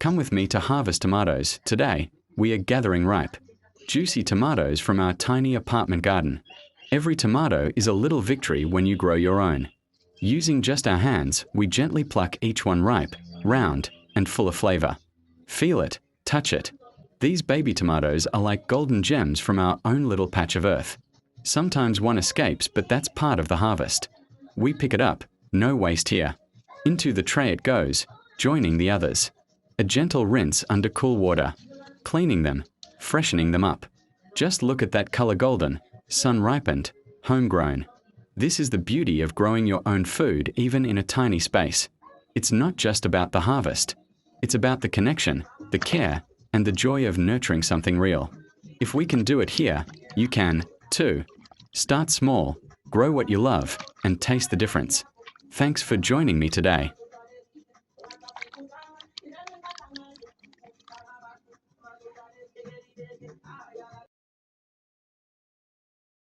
Come with me to harvest tomatoes. Today, we are gathering ripe, juicy tomatoes from our tiny apartment garden. Every tomato is a little victory when you grow your own. Using just our hands, we gently pluck each one ripe, round, and full of flavor. Feel it, touch it. These baby tomatoes are like golden gems from our own little patch of earth. Sometimes one escapes, but that's part of the harvest. We pick it up, no waste here. Into the tray it goes, joining the others. A gentle rinse under cool water, cleaning them, freshening them up. Just look at that color golden, sun-ripened, homegrown. This is the beauty of growing your own food even in a tiny space. It's not just about the harvest. It's about the connection, the care, and the joy of nurturing something real. If we can do it here, you can, too. Start small, grow what you love, and taste the difference. Thanks for joining me today.